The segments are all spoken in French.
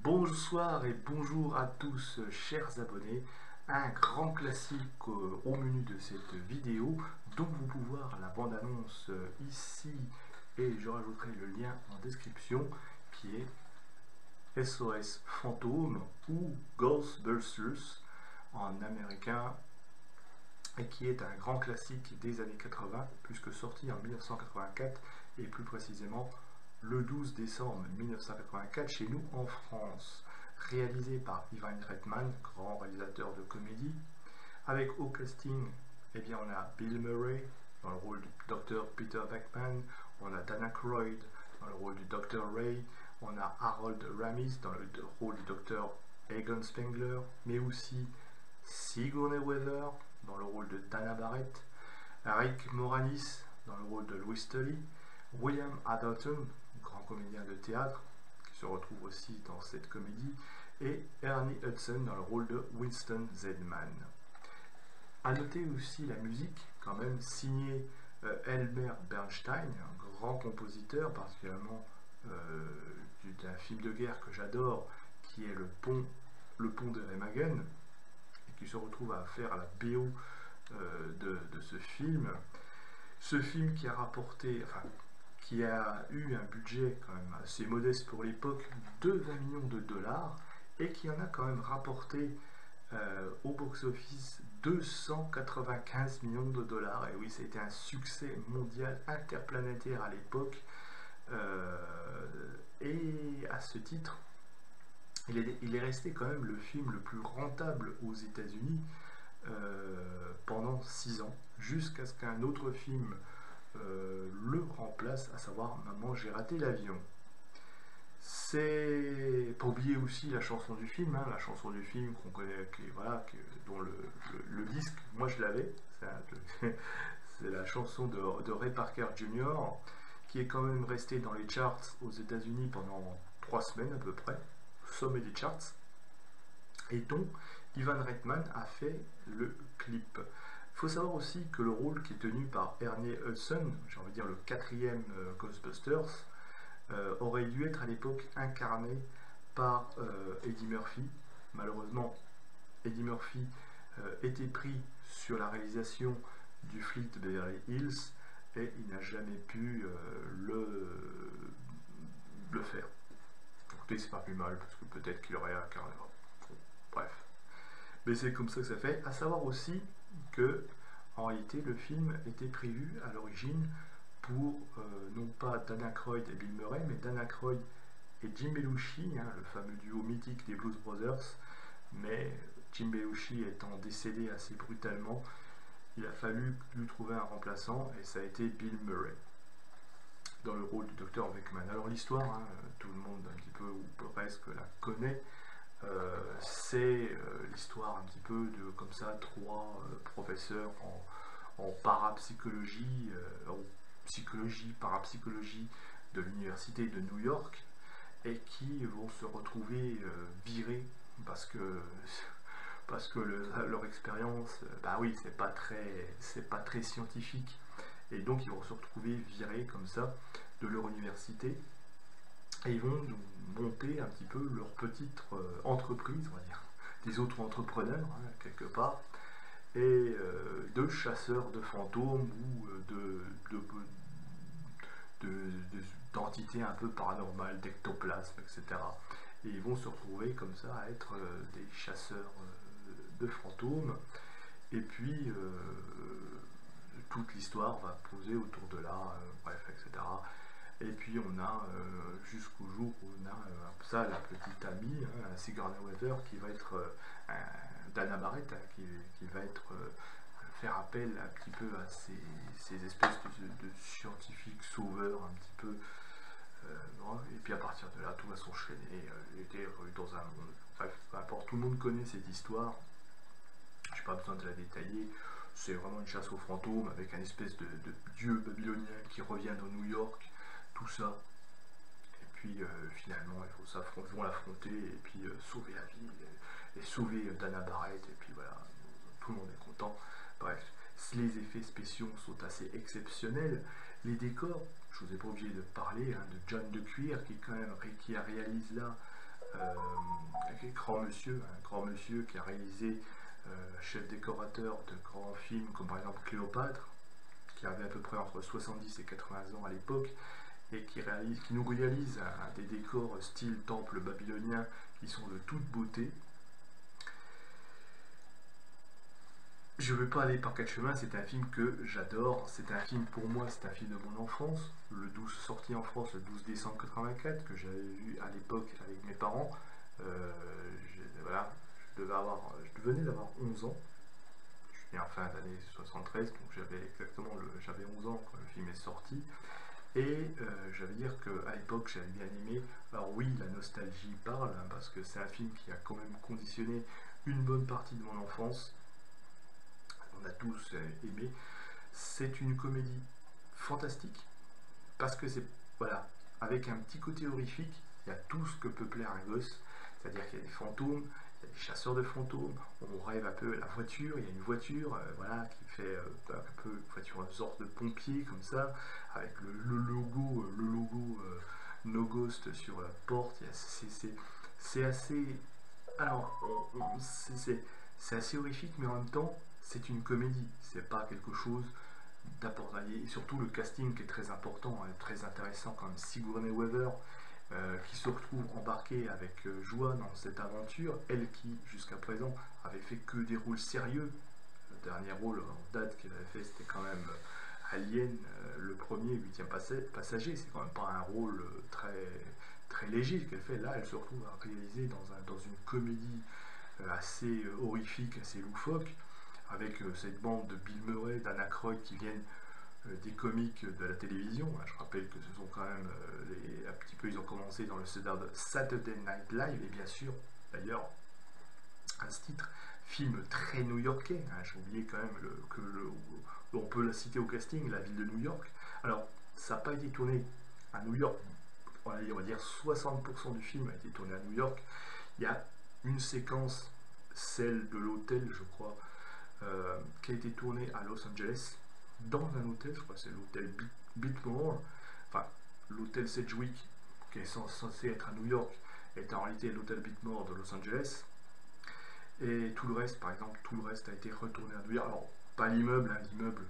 Bonsoir et bonjour à tous chers abonnés, un grand classique au menu de cette vidéo, dont vous pouvez voir la bande-annonce ici et je rajouterai le lien en description, qui est SOS Fantôme ou Ghostbusters en américain, et qui est un grand classique des années 80 puisque sorti en 1984 et plus précisément le 12 décembre 1984 chez nous en France, réalisé par Ivan Reitman, grand réalisateur de comédie, avec au casting, eh bien, on a Bill Murray dans le rôle du Dr Peter Venkman, on a Dan Aykroyd dans le rôle du Dr Ray, on a Harold Ramis dans le rôle du Dr Egon Spengler, mais aussi Sigourney Weaver dans le rôle de Dana Barrett, Rick Moranis dans le rôle de Louis Tully, William Atherton, grand comédien de théâtre, qui se retrouve aussi dans cette comédie, et Ernie Hudson dans le rôle de Winston Zeddman. A noter aussi la musique, quand même, signée Elmer Bernstein, un grand compositeur, particulièrement d'un film de guerre que j'adore, qui est le pont de Remagen, et qui se retrouve à faire à la BO de ce film. Ce film qui a rapporté, qui a eu un budget quand même assez modeste pour l'époque de 20 millions de dollars et qui en a quand même rapporté au box-office 295 millions de dollars. Et oui, c'était un succès mondial interplanétaire à l'époque. Et à ce titre, il est resté quand même le film le plus rentable aux États-Unis pendant 6 ans, jusqu'à ce qu'un autre film le remplace, à savoir Maman j'ai raté l'avion. C'est pas oublier aussi la chanson du film, la chanson du film qu'on connaît, dont le disque, moi je l'avais, c'est la chanson de Ray Parker Jr., qui est quand même restée dans les charts aux États-Unis pendant 3 semaines à peu près, au sommet des charts, et dont Ivan Reitman a fait le clip. Il faut savoir aussi que le rôle qui est tenu par Ernie Hudson, j'ai envie de dire le 4e Ghostbusters, aurait dû être à l'époque incarné par Eddie Murphy. Malheureusement, Eddie Murphy était pris sur la réalisation du flic de Beverly Hills et il n'a jamais pu le faire. Écoutez, c'est pas plus mal parce que peut-être qu'il aurait incarné. Bref. Mais c'est comme ça que ça fait. À savoir aussi que, en réalité, le film était prévu à l'origine pour non pas Dan Aykroyd et Bill Murray, mais Dan Aykroyd et Jim Belushi, le fameux duo mythique des Blues Brothers. Mais Jim Belushi étant décédé assez brutalement, il a fallu lui trouver un remplaçant et ça a été Bill Murray dans le rôle du Dr Venkman. Alors l'histoire, tout le monde un petit peu ou presque la connaît. C'est l'histoire un petit peu de comme ça 3 professeurs en parapsychologie, parapsychologie de l'université de New York, et qui vont se retrouver virés parce que leur expérience, bah oui, c'est pas très scientifique, et donc ils vont se retrouver virés comme ça de leur université. Et ils vont monter un petit peu leur petite entreprise, on va dire, des autres entrepreneurs, quelque part, et de chasseurs de fantômes ou d'entités un peu paranormales, d'ectoplasmes, etc. Et ils vont se retrouver comme ça à être des chasseurs de fantômes. Et puis, toute l'histoire va poser autour de là, bref, etc. Et puis on a jusqu'au jour où on a ça la petite amie, Sigourney Weaver, qui va être Dana Barrett, qui va être faire appel un petit peu à ces espèces de scientifiques sauveurs un petit peu. Et puis à partir de là, tout va s'enchaîner. Il était dans un monde. Bref, peu importe, tout le monde connaît cette histoire. Je n'ai pas besoin de la détailler. C'est vraiment une chasse aux fantômes avec un espèce de dieu babylonien qui revient dans New York. Tout ça, et puis finalement ils vont l'affronter et puis sauver la ville et sauver Dana Barrett, et puis voilà, tout le monde est content. Bref, les effets spéciaux sont assez exceptionnels. Les décors, je vous ai pas obligé de parler de John de Cuir qui réalise là un grand monsieur qui a réalisé chef décorateur de grands films comme par exemple Cléopâtre, qui avait à peu près entre 70 et 80 ans à l'époque, et qui nous réalise des décors style temple babylonien qui sont de toute beauté. Je ne veux pas aller par quatre chemins, c'est un film que j'adore, c'est un film pour moi, c'est un film de mon enfance, sorti en France le 12 décembre 84, que j'avais vu à l'époque avec mes parents. Voilà, je venais d'avoir 11 ans, je suis né en fin d'année 73, donc j'avais 11 ans quand le film est sorti. Et j'allais dire qu'à l'époque j'avais bien aimé. Alors oui, la nostalgie parle, hein, parce que c'est un film qui a quand même conditionné une bonne partie de mon enfance. On a tous aimé. C'est une comédie fantastique, parce que c'est, voilà, avec un petit côté horrifique, il y a tout ce que peut plaire un gosse. C'est-à-dire qu'il y a des fantômes, il y a des chasseurs de fantômes, on rêve un peu la voiture, il y a une voiture voilà, qui fait un peu une sorte de pompier comme ça, avec le logo No Ghost sur la porte. C'est assez, alors c'est assez horrifique, mais en même temps c'est une comédie, c'est pas quelque chose d'important, et surtout le casting qui est très important, très intéressant, comme Sigourney Weaver, qui se retrouve embarquée avec joie dans cette aventure, elle qui jusqu'à présent avait fait que des rôles sérieux. Le dernier rôle en date qu'elle avait fait, c'était quand même Alien, le premier, 8e passager. C'est quand même pas un rôle très léger qu'elle fait. Là, elle se retrouve à réaliser dans une comédie assez horrifique, assez loufoque, avec cette bande de Bill Murray, d'Anna Croyd qui viennent des comiques de la télévision. Je rappelle que ce sont quand même un petit peu, ils ont commencé dans le Saturday Night Live, et bien sûr, d'ailleurs, à ce titre, film très new-yorkais. J'ai oublié quand même on peut la citer au casting, la ville de New York. Alors, ça n'a pas été tourné à New York. On va dire 60% du film a été tourné à New York. Il y a une séquence, celle de l'hôtel, je crois, qui a été tournée à Los Angeles, dans un hôtel, je crois que c'est l'hôtel Biltmore, enfin l'hôtel Sedgwick, qui est censé être à New York, est en réalité l'hôtel Biltmore de Los Angeles. Et tout le reste, par exemple, tout le reste a été retourné à New York. Alors, pas l'immeuble, hein, l'immeuble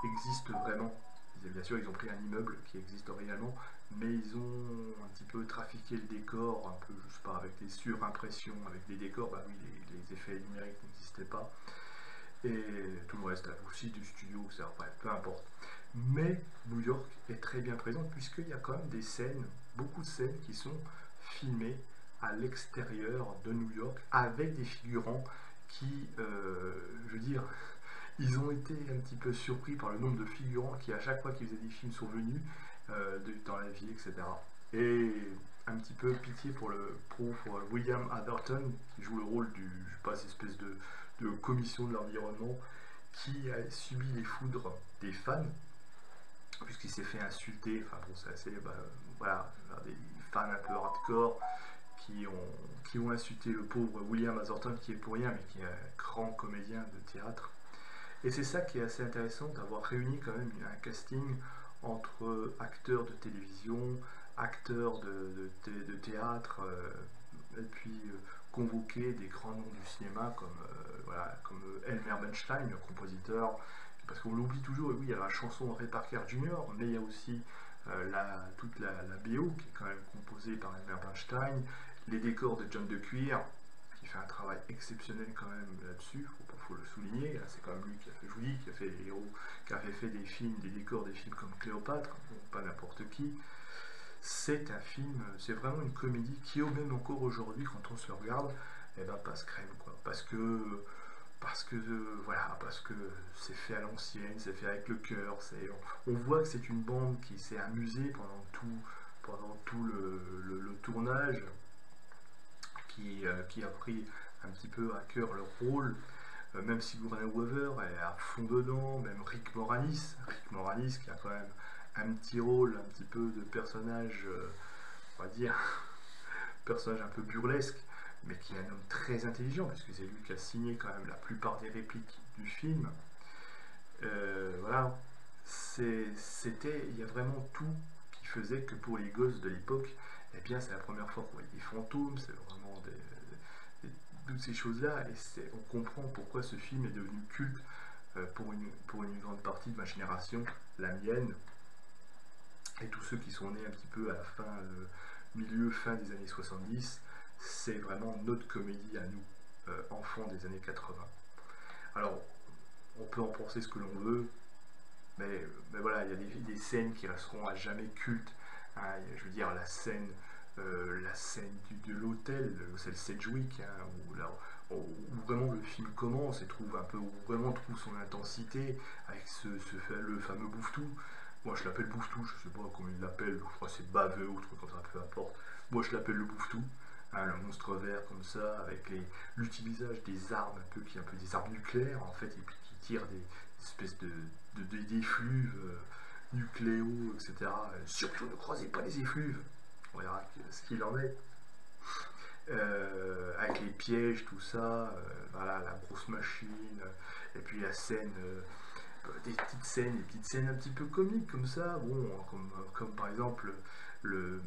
existe vraiment. Bien sûr, ils ont pris un immeuble qui existe réellement, mais ils ont un petit peu trafiqué le décor, un peu, je sais pas, avec des surimpressions, avec des décors. Bah oui, les effets numériques n'existaient pas. Et tout le reste, aussi du studio, etc. Bref, peu importe. Mais New York est très bien présente, puisqu'il y a quand même des scènes, beaucoup de scènes qui sont filmées à l'extérieur de New York, avec des figurants qui, je veux dire, ils ont été un petit peu surpris par le nombre de figurants qui, à chaque fois qu'ils faisaient des films, sont venus dans la vie, etc. Et un petit peu pitié pour William Atherton, qui joue le rôle du, je sais pas, cette espèce de commission de l'environnement, qui a subi les foudres des fans, puisqu'il s'est fait insulter. Enfin bon, c'est assez, voilà, des fans un peu hardcore qui ont insulté le pauvre William Atherton, qui est pour rien, mais qui est un grand comédien de théâtre. Et c'est ça qui est assez intéressant, d'avoir réuni quand même un casting entre acteurs de télévision, acteurs de théâtre, et puis convoquer des grands noms du cinéma comme Elmer Bernstein, le compositeur, parce qu'on l'oublie toujours. Et oui, il y a la chanson Ray Parker Jr., mais il y a aussi toute la BO qui est quand même composée par Elmer Bernstein, les décors de John DeCuir, qui fait un travail exceptionnel quand même là-dessus, faut le souligner. C'est quand même lui qui a fait Julie, qui a fait les héros, qui a fait des films, des décors des films comme Cléopâtre, donc pas n'importe qui. C'est un film, c'est vraiment une comédie qui, au même encore aujourd'hui, quand on se regarde, eh ben, passe crème, quoi. Parce que c'est fait à l'ancienne, c'est fait avec le cœur. On voit que c'est une bande qui s'est amusée pendant tout le tournage, qui a pris un petit peu à cœur leur rôle. Même Sigourney Weaver est à fond dedans, même Rick Moranis qui a quand même un petit rôle, un petit peu de personnage, on va dire, personnage un peu burlesque, mais qui est un homme très intelligent, puisque c'est lui qui a signé quand même la plupart des répliques du film. Voilà, il y a vraiment tout qui faisait que pour les gosses de l'époque, eh bien c'est la première fois qu'on voit des fantômes, c'est vraiment toutes ces choses-là, et on comprend pourquoi ce film est devenu culte pour une grande partie de ma génération, la mienne, et tous ceux qui sont nés un petit peu à la fin, fin des années 70, c'est vraiment notre comédie à nous, enfants des années 80. Alors, on peut en penser ce que l'on veut, mais voilà, il y a des scènes qui resteront à jamais cultes. Hein, je veux dire, la scène de l'hôtel, c'est le Sedgwick, hein, où vraiment le film commence et trouve un peu, où vraiment trouve son intensité avec le fameux Bouffetou. Moi je l'appelle Bouffetou, je sais pas comment il l'appelle, je crois que c'est Baveux ou truc comme ça, peu importe. Moi je l'appelle le Bouffetou, hein, le monstre vert comme ça, avec l'utilisation des armes, un peu des armes nucléaires en fait, et puis qui tirent des espèces des effluves nucléaux, etc. Surtout ne croisez pas les effluves, on verra ce qu'il en est. Avec les pièges, tout ça, voilà, la grosse machine, et puis la scène, des petites scènes un petit peu comiques comme ça, bon, comme par exemple le.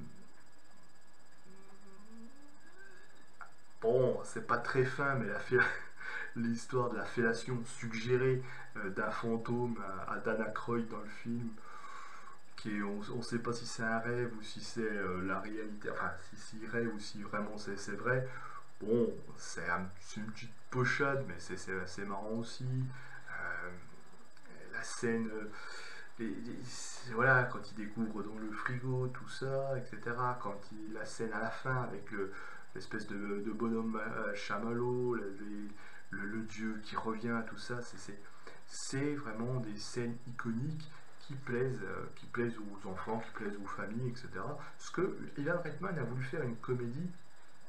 Bon, c'est pas très fin, mais l'histoire de la fellation suggérée d'un fantôme à Dan Aykroyd dans le film, on ne sait pas si c'est un rêve ou si c'est la réalité, enfin si rêve ou si vraiment c'est vrai. Bon, c'est une petite pochade, mais c'est marrant aussi. Euh, la scène, voilà, quand il découvre dans le frigo tout ça, etc. La scène à la fin avec l'espèce de bonhomme chamallow, le dieu qui revient, tout ça, c'est vraiment des scènes iconiques qui plaisent aux enfants, qui plaisent aux familles, etc. Parce que Ivan Reitman a voulu faire une comédie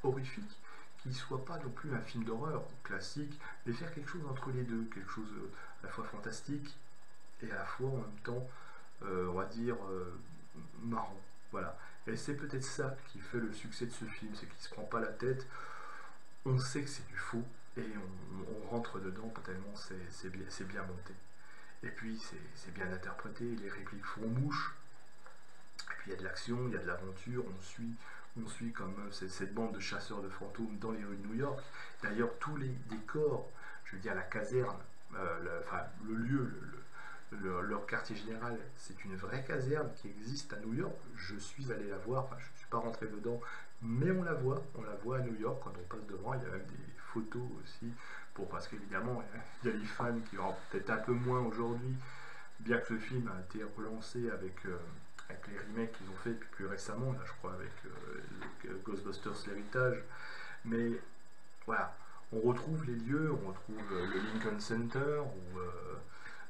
horrifique qui ne soit pas non plus un film d'horreur classique, mais faire quelque chose entre les deux, quelque chose à la fois fantastique et à la fois en même temps, on va dire, marrant. Voilà. Et c'est peut-être ça qui fait le succès de ce film, c'est qu'il ne se prend pas la tête, on sait que c'est du faux, et on rentre dedans tellement c'est bien monté. Et puis c'est bien interprété, les répliques font mouche, et puis il y a de l'action, il y a de l'aventure, on suit comme cette bande de chasseurs de fantômes dans les rues de New York. D'ailleurs, tous les décors, je veux dire la caserne, le lieu, leur quartier général, c'est une vraie caserne qui existe à New York. Je suis allé la voir, enfin je ne suis pas rentré dedans, mais on la voit à New York quand on passe devant. Il y a même des photos aussi, parce qu'évidemment, il y a les fans qui auront peut-être un peu moins aujourd'hui, bien que le film a été relancé avec les remakes qu'ils ont fait plus récemment, là je crois avec Ghostbusters l'héritage, mais voilà, on retrouve les lieux, on retrouve le Lincoln Center,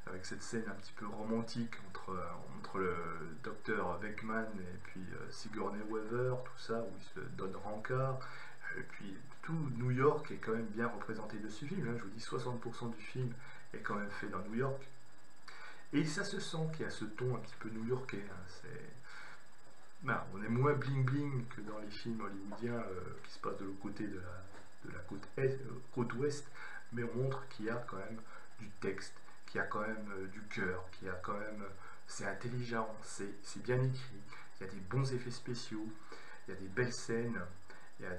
avec cette scène un petit peu romantique entre le docteur Weckman et puis Sigourney Weaver, tout ça, où ils se donnent rencard, et puis tout New York est quand même bien représenté de ce film, hein. Je vous dis 60% du film est quand même fait dans New York. Et ça se sent qu'il y a ce ton un petit peu new-yorkais. Hein. On est moins bling-bling que dans les films hollywoodiens qui se passent de l'autre côté de la côte ouest, mais on montre qu'il y a quand même du texte, qu'il y a quand même du cœur, qu'il y a quand même. C'est intelligent, c'est bien écrit, il y a des bons effets spéciaux, il y a des belles scènes. Il y a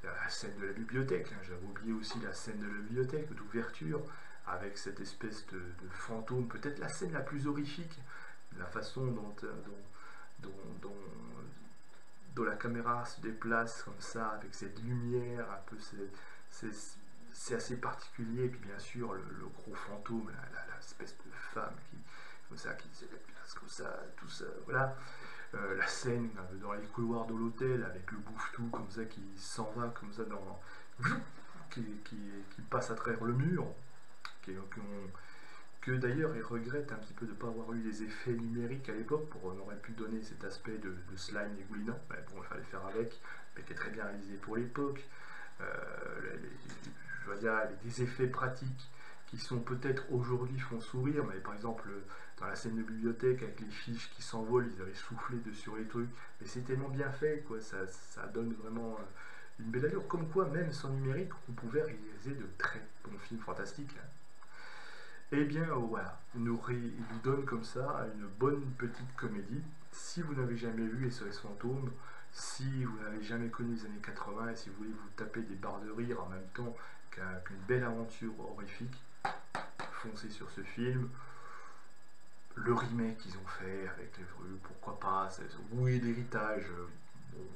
la scène de la bibliothèque, hein. J'avais oublié aussi la scène de la bibliothèque, d'ouverture, avec cette espèce de fantôme, peut-être la scène la plus horrifique, la façon dont la caméra se déplace comme ça, avec cette lumière, un peu, c'est assez particulier. Et puis bien sûr, le gros fantôme, l'espèce de femme qui se déplace comme ça, tout ça, voilà. La scène dans les couloirs de l'hôtel avec le Bouffetou comme ça qui s'en va comme ça qui passe à travers le mur, que d'ailleurs il regrette un petit peu de ne pas avoir eu les effets numériques à l'époque, on aurait pu donner cet aspect de slime dégoulinant, mais bon, il fallait faire avec, mais qui est très bien réalisé pour l'époque. Je veux dire, avec des effets pratiques qui sont peut-être aujourd'hui font sourire, mais par exemple dans la scène de bibliothèque avec les fiches qui s'envolent, ils avaient soufflé sur les trucs, mais c'est tellement bien fait, quoi, ça donne vraiment une belle allure, comme quoi même sans numérique on pouvait réaliser de très bons films fantastiques. Hein. Eh bien voilà, il nous donne comme ça une bonne petite comédie. Si vous n'avez jamais vu SOS Fantôme, Si vous n'avez jamais connu les années 80 et si vous voulez vous taper des barres de rire en même temps qu'une belle aventure horrifique, foncez sur ce film. Le remake qu'ils ont fait avec les rues, pourquoi pas, oui, l'héritage, bon,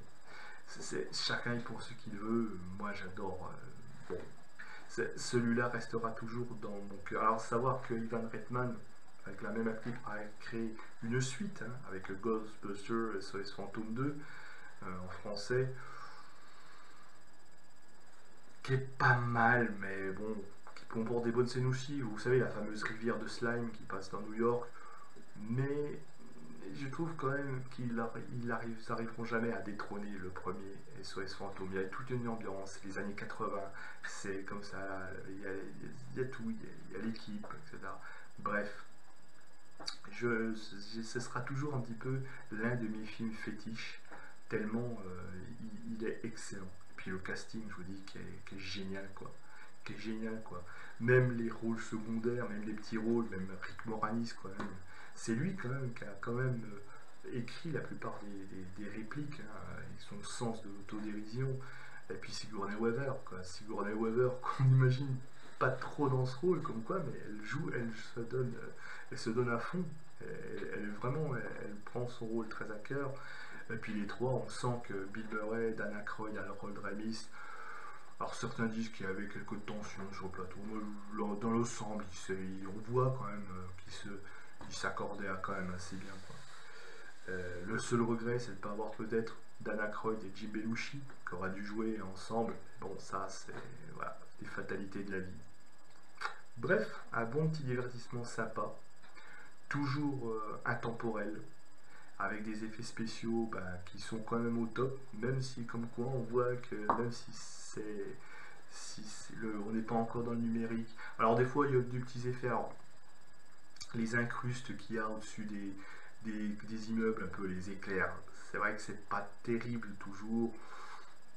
chacun y pense ce qu'il veut, moi j'adore, bon, celui-là restera toujours dans mon cœur. Alors savoir que Ivan Reitman, avec la même actrice, a créé une suite, hein, avec Ghostbusters SOS Fantôme 2, en français, qui est pas mal, mais bon, qui comporte des bonnes scènes aussi. Vous savez, la fameuse rivière de slime qui passe dans New York, mais je trouve quand même qu'ils n'arriveront jamais à détrôner le premier SOS Fantôme. Il y a toute une ambiance, les années 80, c'est comme ça, il y a tout, il y a l'équipe, etc. Bref, ce sera toujours un petit peu l'un de mes films fétiches, tellement il est excellent. Et puis le casting, je vous dis, qui est génial, quoi. Qui est génial, quoi. Même les rôles secondaires, même les petits rôles, même Rick Moranis, quoi. C'est lui quand même qui a quand même écrit la plupart des répliques, hein, et son sens de l'autodérision. Et puis Sigourney Weaver, quoi. Sigourney Weaver, qu'on imagine pas trop dans ce rôle, comme quoi, mais elle joue, elle se donne à fond. Elle vraiment, elle prend son rôle très à cœur. Et puis les trois, on sent que Bill Murray, Dan Aykroyd, Harold Ramis. Alors certains disent qu'il y avait quelques tensions sur le plateau. Moi, dans l'ensemble, on voit quand même qu'ils s'accordaient quand même assez bien, quoi. Le seul regret, c'est de ne pas avoir peut-être Dan Aykroyd et Jim Belushi qui auraient dû jouer ensemble. Bon, ça, c'est voilà, les fatalités de la vie. Bref, un bon petit divertissement sympa, toujours intemporel, avec des effets spéciaux qui sont quand même au top, même si, comme quoi, on voit que même on n'est pas encore dans le numérique. Alors, des fois, il y a des petits effets. Alors, les incrustes qu'il y a au-dessus des immeubles, un peu les éclairs, c'est vrai que c'est pas terrible toujours.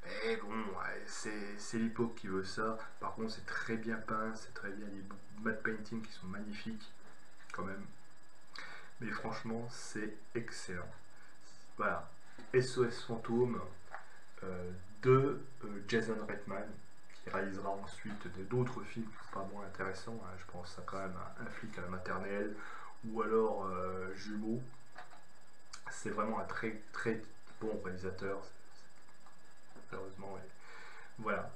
Mais bon, ouais, c'est l'époque qui veut ça. Par contre, c'est très bien peint, c'est très bien, les matte painting qui sont magnifiques, quand même. Mais franchement, c'est excellent. Voilà, SOS Fantôme de Jason Reitman, qui réalisera ensuite d'autres films qui sont pas moins intéressants. Hein. Je pense à quand même Un flic à la maternelle ou alors Jumeaux. C'est vraiment un très très bon réalisateur, malheureusement. Ouais. Voilà,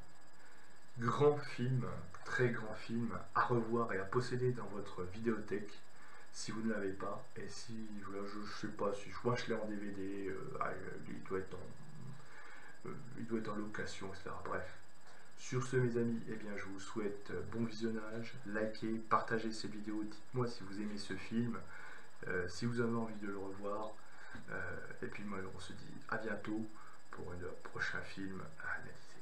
grand film, très grand film à revoir et à posséder dans votre vidéothèque si vous ne l'avez pas. Et si, voilà, je sais pas, si moi je l'ai en DVD, il doit être en location, etc. Bref. Sur ce, mes amis, eh bien, je vous souhaite bon visionnage, likez, partagez cette vidéo, dites-moi si vous aimez ce film, si vous avez envie de le revoir, et puis moi on se dit à bientôt pour un prochain film à analyser.